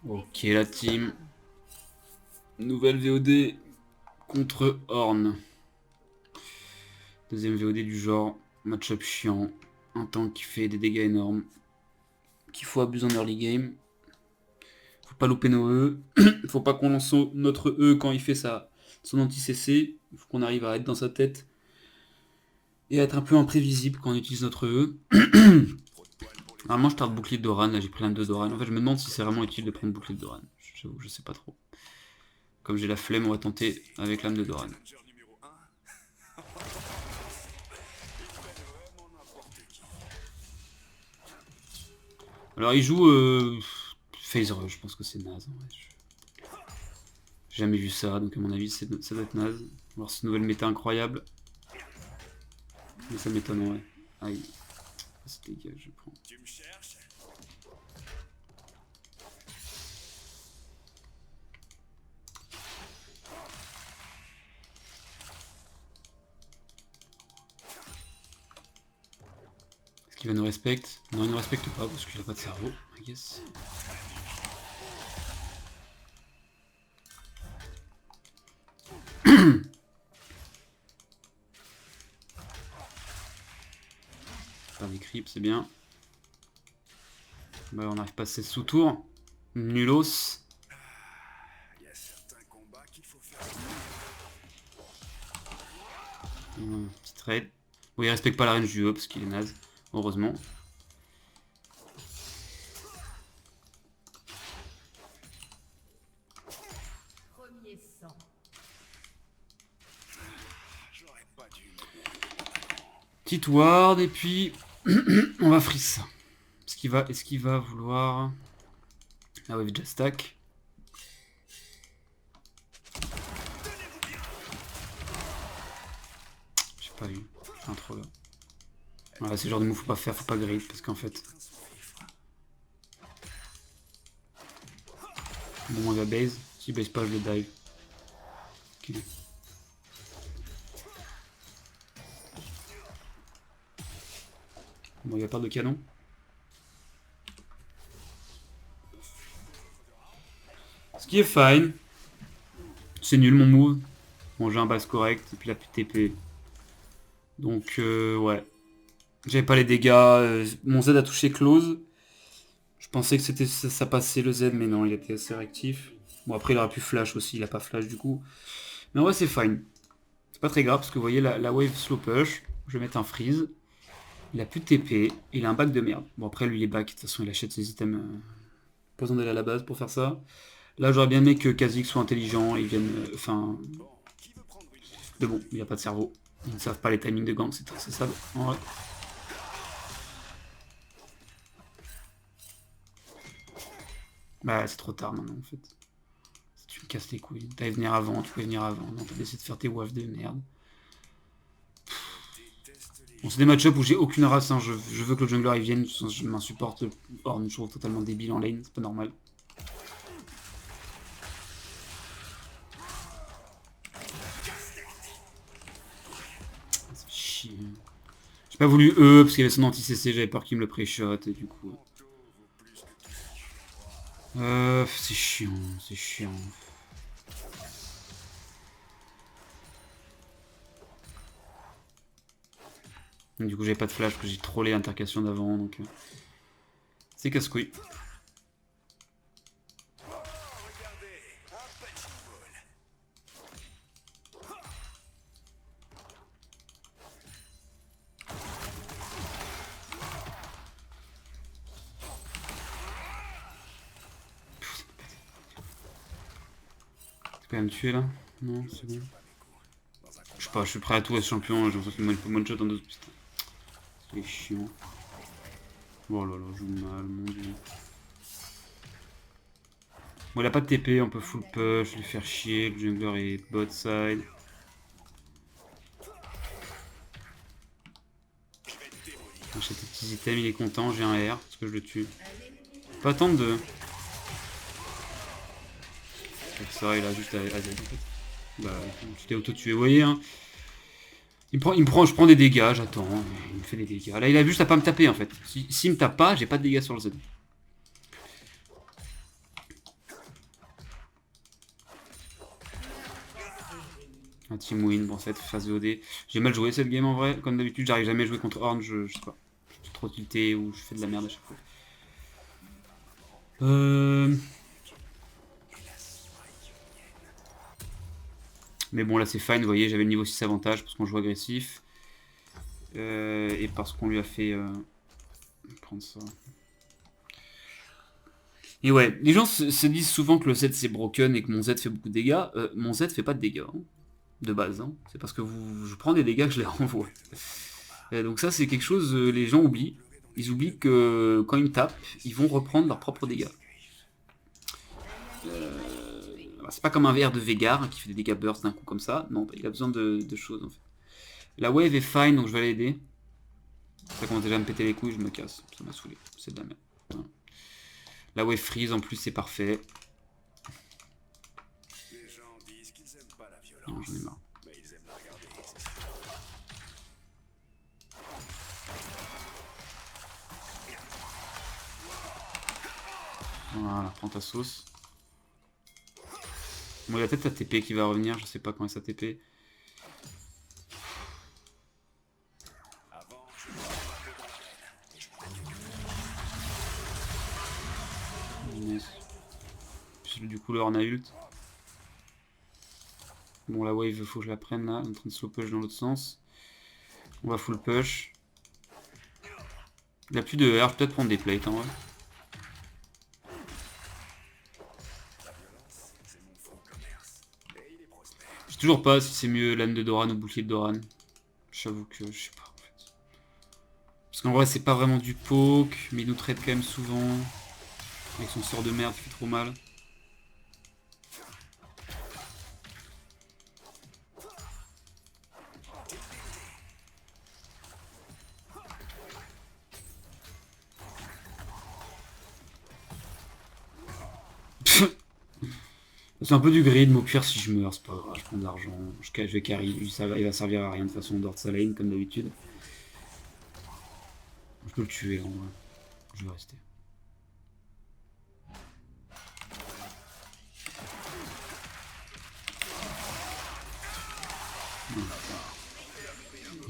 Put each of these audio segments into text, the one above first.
Ok la team. Nouvelle VOD contre Horn. Deuxième VOD du genre. Match-up chiant. Un tank qui fait des dégâts énormes. Qu'il faut abuser en early game. Faut pas louper nos E. Faut pas qu'on lance notre E quand il fait son anti-CC. Il faut qu'on arrive à être dans sa tête. Et à être un peu imprévisible quand on utilise notre E. Normalement je tarde bouclier de Doran. Là j'ai pris l'âme de Doran. En fait je me demande si c'est vraiment utile de prendre bouclier de Doran. J'avoue, je sais pas trop. Comme j'ai la flemme, on va tenter avec l'âme de Doran. Alors il joue Phase Rush, je pense que c'est naze. Ouais. J'ai jamais vu ça, donc à mon avis ça doit être naze. Alors c'est une nouvelle méta incroyable. Mais ça m'étonne, ouais. Aïe. C'est dégage, je prends. Est-ce qu'il va nous respecter? Non, il ne respecte pas parce qu'il a pas de cerveau, I guess. Faire des creeps, c'est bien. Bah, on n'arrive pas à se sous-tour. Nulos. Petit trade. Bon, il respecte pas la range du E parce qu'il est naze. Heureusement. Petite ward et puis on va freeze ça. Est-ce qu'il va vouloir... Ah ouais, just stack. J'ai pas vu. J'ai un troll. Voilà, c'est le genre de move faut pas faire, faut pas grid parce qu'en fait... Bon, on va base. Si base pas, je le dive. Ok. Bon, il y a pas de canon. Ce qui est fine. C'est nul mon move. Bon, j'ai un base correct et puis la TP. Donc, ouais. J'avais pas les dégâts. Mon Z a touché close. Je pensais que ça passait le Z, mais non, il était assez réactif. Bon, après, il aurait pu flash aussi. Il a pas flash du coup. Mais en vrai, c'est fine. C'est pas très grave parce que vous voyez la wave slow push. Je vais mettre un freeze. Il a plus de TP. Il a un back de merde. Bon, après, lui, il est back. De toute façon, il achète ses items. Pas besoin d'aller à la base pour faire ça. Là, j'aurais bien aimé que Kha'Zix soit intelligent. Ils viennent. Enfin. Mais bon, il n'y a pas de cerveau. Ils ne savent pas les timings de gank. C'est très ça. En vrai. Bah, c'est trop tard maintenant en fait. Tu me casses les couilles. T'allais venir avant, tu pouvais venir avant. Non, t'as décidé de faire tes wafs de merde. Bon, c'est des match-up où j'ai aucune race. Hein. Je veux que le jungler il vienne. Je m'insupporte. Horn, je trouve totalement débile en lane. C'est pas normal. C'est chier. J'ai pas voulu E parce qu'il y avait son anti-CC. J'avais peur qu'il me le pré-shot et du coup. C'est chiant. C'est chiant. Du coup, j'avais pas de flash parce que j'ai trollé l'intercation d'avant, donc c'est casse-couille. C'est quand même tué là? Non, c'est bon. Je sais pas, je suis prêt à tout à ce champion, j'ai l'impression qu'il me one-shot en deux. Putain. C'est chiant. Oh là là, je joue mal, mon dieu. Bon, il a pas de TP, on peut full push, je vais lui faire chier, le jungler est bot side. J'achète des petits items, il est content, j'ai un R, parce que je le tue. Pas attendre de... Ça, il a juste à... Bah, tu t'es auto-tué, vous voyez, hein. Je prends des dégâts, j'attends, il me fait des dégâts. Là, il a juste à pas me taper, en fait. S'il me tape pas, j'ai pas de dégâts sur le Z. Un team win, bon, ça va être phase VOD. J'ai mal joué cette game en vrai, comme d'habitude, j'arrive jamais à jouer contre Horn, je sais pas. Je suis trop tilté ou je fais de la merde à chaque fois. Mais bon, là c'est fine, vous voyez, j'avais le niveau 6 avantage parce qu'on joue agressif. Et parce qu'on lui a fait prendre ça. Et ouais, les gens se disent souvent que le Z c'est broken et que mon Z fait beaucoup de dégâts. Mon Z fait pas de dégâts, hein, de base. Hein. C'est parce que je prends des dégâts que je les renvoie. Donc ça c'est quelque chose, les gens oublient. Ils oublient que quand ils me tapent, ils vont reprendre leurs propres dégâts. C'est pas comme un VR de Vegar hein, qui fait des dégâts burst d'un coup comme ça. Non, il a besoin de choses en fait. La wave est fine donc je vais l'aider. Ça commence déjà à me péter les couilles, je me casse. Ça m'a saoulé. C'est de la merde. Voilà. La wave freeze en plus c'est parfait. Non, j'en ai marre. Voilà, prends ta sauce. Bon, il y a peut-être ta TP qui va revenir, je sais pas quand est sa TP. Du coup, là, on a ult. Bon, la wave, faut que je la prenne là. On est en train de slow push dans l'autre sens. On va full push. Il a plus de R, je peux peut-être prendre des plates en vrai. Je sais toujours pas si c'est mieux l'âne de Doran ou bouclier de Doran. J'avoue que je sais pas en fait. Parce qu'en vrai, c'est pas vraiment du poke, mais il nous traite quand même souvent. Avec son sort de merde qui fait trop mal. C'est un peu du grid, mais au pire, si je meurs, c'est pas grave, je prends de l'argent, je vais carry, il va servir à rien de toute façon, dehors de sa lane, comme d'habitude. Je peux le tuer, en vrai. Je vais rester.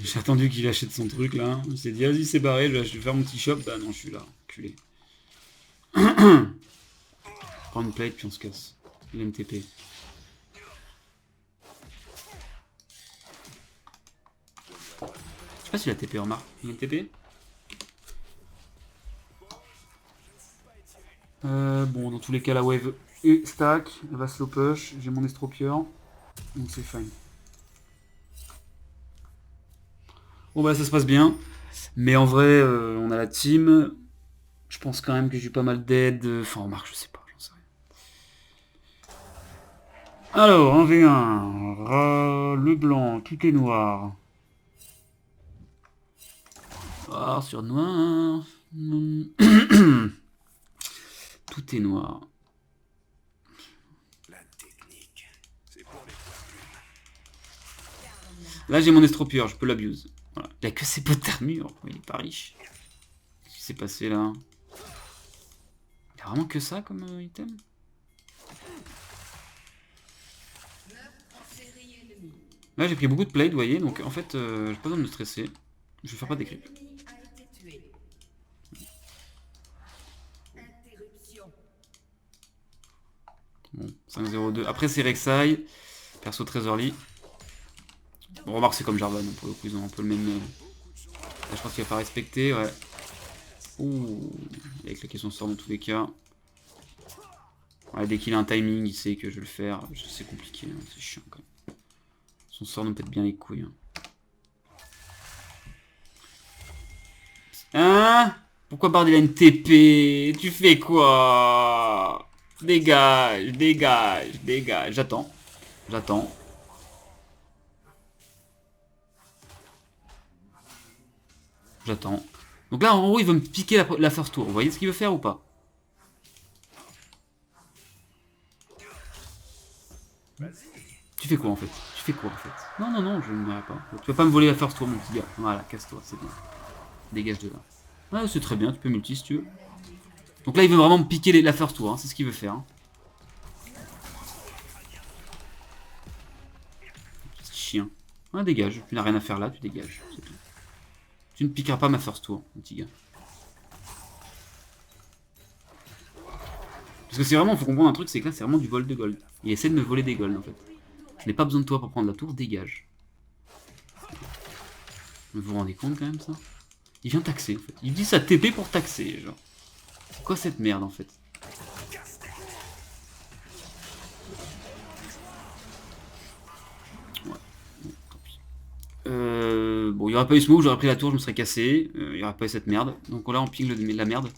J'ai attendu qu'il achète son truc, là. Il s'est dit, vas-y, c'est barré, je vais faire mon petit shop. Bah non, je suis là, culé. Prends une plate, puis on se casse. Il a une TP. Je sais pas s'il a TP, remarque. Il a une TP. Bon, dans tous les cas, la wave est stack. Elle va slow push. J'ai mon estropieur. Donc c'est fine. Bon, bah, ça se passe bien. Mais en vrai, on a la team. Je pense quand même que j'ai pas mal d'aide. Enfin, remarque, je sais pas. J'en sais rien. Alors, 1v1. Le blanc, tout est noir. Noir sur noir. Tout est noir. Là, j'ai mon estropieur, je peux l'abuse. Voilà. Il a que ses potes d'armure. Il est pas riche. Qu'est-ce qui s'est passé là? Il a vraiment que ça comme item? Là, j'ai pris beaucoup de plates, vous voyez. Donc, en fait, j'ai pas besoin de me stresser. Je vais faire pas des creeps. Bon, 5-0-2. Après, c'est Rek'Sai. Perso très early. Bon, remarque, c'est comme Jarvan. Pour le coup, ils ont un peu le même. Là, je pense qu'il va pas respecter. Ouais. Ouh. Il a claqué son sort dans tous les cas. Ouais, dès qu'il a un timing, il sait que je vais le faire. C'est compliqué. Hein. C'est chiant quand même. Son sort nous pète bien les couilles. Hein? Pourquoi Bard il a une TP? Tu fais quoi? Dégage, dégage, dégage. J'attends. J'attends. J'attends. Donc là, en gros, il veut me piquer la first tour. Vous voyez ce qu'il veut faire ou pas? Tu fais quoi en fait? Tu fais quoi en fait? Non, non, non, je ne m'arrête pas. Tu vas pas me voler la first tour, mon petit gars. Voilà, casse-toi, c'est bien. Dégage de là. Ouais, c'est très bien, tu peux multi si tu veux. Donc là, il veut vraiment me piquer la first tour, hein, c'est ce qu'il veut faire. Hein. Ah, dégage, tu n'as rien à faire là, tu dégages, c'est tout. Tu ne piqueras pas ma first tour, mon petit gars. Parce que c'est vraiment, faut comprendre un truc, c'est que là c'est vraiment du vol de gold. Il essaie de me voler des golds en fait. Je n'ai pas besoin de toi pour prendre la tour, dégage. Vous vous rendez compte quand même ça? Il vient taxer en fait. Il dit ça TP pour taxer, genre. C'est quoi cette merde en fait? Ouais, bon, tant pis. Bon, il n'y aurait pas eu ce move, j'aurais pris la tour, je me serais cassé. Il n'y aurait pas eu cette merde. Donc là on ping la merde.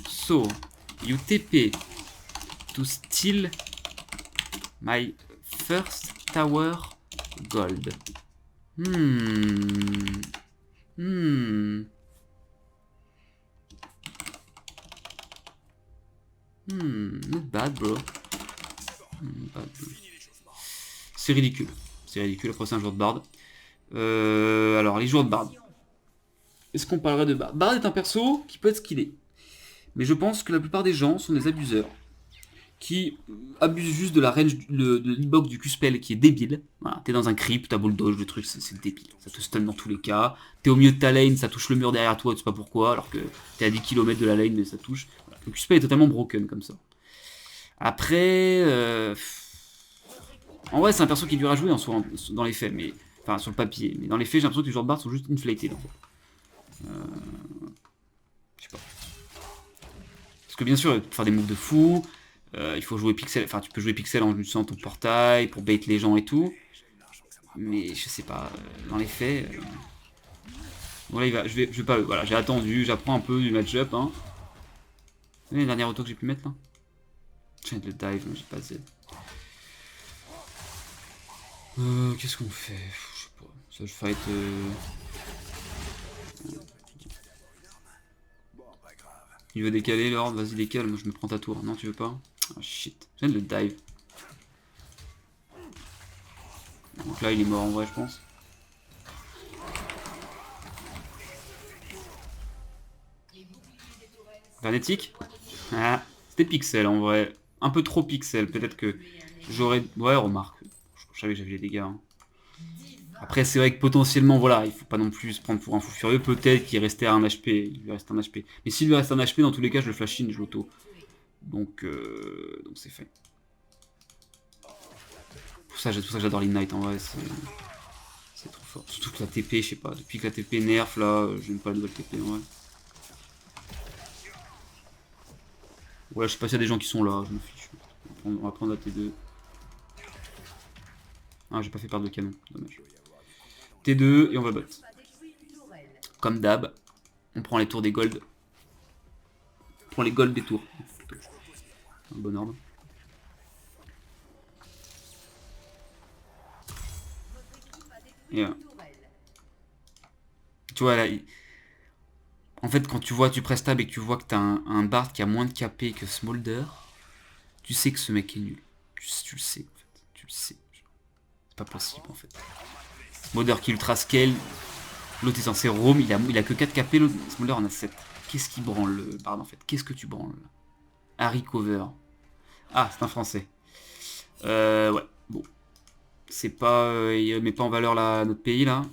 So, you TP to steal my first tower gold. Not bad, bro. C'est ridicule. C'est ridicule. Après, c'est un joueur de bard. Alors, les joueurs de bard. Est-ce qu'on parlerait de bard? Bard est un perso qui peut être skillé. Mais je pense que la plupart des gens sont des abuseurs. Qui abusent juste de la range de l'hitbox du Q-spell qui est débile. Voilà, t'es dans un creep, t'as bull dodge, le truc c'est débile. Ça te stun dans tous les cas. T'es au milieu de ta lane, ça touche le mur derrière toi, tu sais pas pourquoi, alors que t'es à 10 km de la lane, mais ça touche. Voilà. Le Q-spell est totalement broken comme ça. Après, en vrai c'est un perso qui est dur à jouer en soi, dans les faits, mais enfin sur le papier. Mais dans les faits j'ai l'impression que les joueurs de bard sont juste inflated en fait. Je sais pas. Parce que bien sûr, il faut faire des moves de fou. Il faut jouer pixel, enfin tu peux jouer pixel en utilisant ton portail pour bait les gens et tout. Mais je sais pas, dans les faits. Voilà, je vais pas. Voilà, j'ai attendu, j'apprends un peu du match-up. Hein. Vous voyez les dernières autos que j'ai pu mettre là? J'ai le dive, mais j'ai pas Z. Qu'est-ce qu'on fait? Je sais pas. Ça, je fight. Il veut décaler l'ordre, vas-y décale, moi je me prends ta tour. Non, tu veux pas? Ah shit, j'ai le dive. Donc là, il est mort en vrai, je pense. Vernetic? Ah, c'était pixel en vrai. Un peu trop pixel, peut-être que j'aurais... Ouais, remarque. Je savais que j'avais les dégâts. Hein. Après, c'est vrai que potentiellement, voilà, il faut pas non plus se prendre pour un fou furieux. Peut-être qu'il restait à 1 HP. Il lui reste un HP. Mais s'il lui reste un HP, dans tous les cas, je le flash in, je l'auto. Donc c'est fait. Pour ça que j'adore l'Ignite en vrai. C'est trop fort. Surtout que la TP, je sais pas. Depuis que la TP nerf, là, j'aime pas la nouvelle TP en vrai. Ouais, je sais pas s'il y a des gens qui sont là, je me fiche. On va prendre la T2. Ah, j'ai pas fait perdre de canon, dommage. T2 et on va bot. Comme d'hab, on prend les tours des golds. On prend les golds des tours. Un bon ordre. Et tu vois là, en fait quand tu vois tu prestab et que tu vois que t'as un bard qui a moins de KP que Smolder, tu sais que ce mec est nul. Tu le sais en fait. Tu le sais. C'est pas possible en fait. Smolder qui ultra scale. L'autre est censé roam, il a que 4 KP, l'autre Smolder en a 7. Qu'est-ce qui branle le bard en fait? Qu'est-ce que tu branles? Harry Cover. Ah, c'est un français. Ouais, bon. C'est pas... il met pas en valeur notre pays là.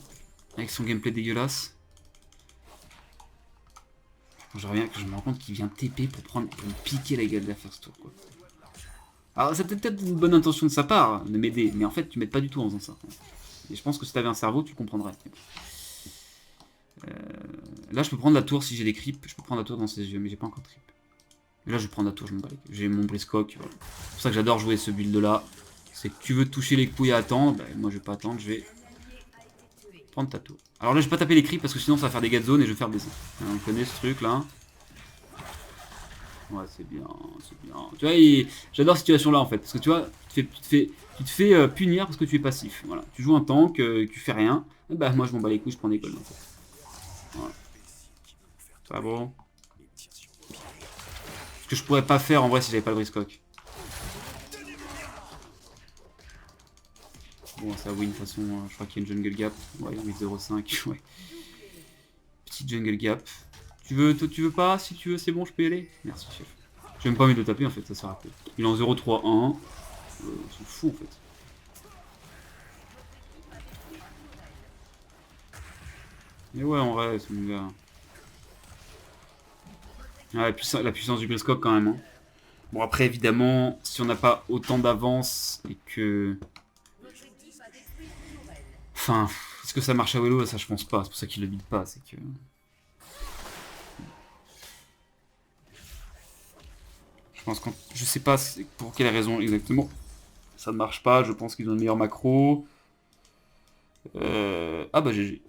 Avec son gameplay dégueulasse. Je reviens que je me rends compte qu'il vient TP pour me piquer la gueule de la first tour quoi. Alors c'est peut-être une bonne intention de sa part hein, de m'aider, mais en fait tu m'aides pas du tout en faisant ça. Et je pense que si t'avais un cerveau tu comprendrais. Là je peux prendre la tour si j'ai des creeps, je peux prendre la tour dans ses yeux, mais j'ai pas encore de creep. Et là je vais prendre la tour, je me bats. J'ai mon briscock, voilà. C'est pour ça que j'adore jouer ce build là. C'est que tu veux toucher les couilles à attendre, bah, moi je vais pas attendre, je vais prendre ta tour. Alors là je vais pas taper les creeps parce que sinon ça va faire des gars de zone et je vais faire baiser. On connaît ce truc là. Ouais c'est bien, c'est bien. Tu vois, j'adore cette situation là en fait, parce que tu vois, tu te fais punir parce que tu es passif. Voilà. Tu joues un tank, tu fais rien, et bah moi je m'en bats les couilles, je prends des golds en fait. Voilà. Ça bon. Ce que je pourrais pas faire en vrai si j'avais pas le briscock. Bon ça win de toute façon, je crois qu'il y a une jungle gap. Ouais il y a 0,5, ouais. Petite jungle gap. Tu veux pas? Si tu veux c'est bon je peux y aller. Merci chef. J'ai même pas envie de le taper en fait, ça sert à quoi. Il est en 0,3-1. On s'en fout en fait. Mais ouais, en vrai, mon gars. Ouais, la puissance du Griscope quand même. Hein. Bon, après, évidemment, si on n'a pas autant d'avance et que... Enfin, est-ce que ça marche à Willow? Ça, je pense pas. C'est pour ça qu'il le bide pas. C'est que... Je pense que... Je sais pas pour quelle raison exactement. Ça ne marche pas. Je pense qu'ils ont le meilleur macro. Ah bah GG.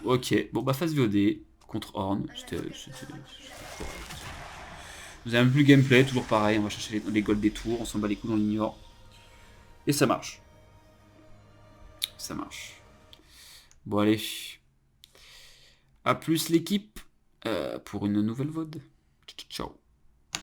Ok. Bon, bah phase VOD contre Horn. Vous avez même plus gameplay. Toujours pareil. On va chercher les golds des tours. On s'en bat les coups, on l'ignore. Et ça marche. Ça marche. Bon, allez. A plus l'équipe pour une nouvelle VOD. Ciao.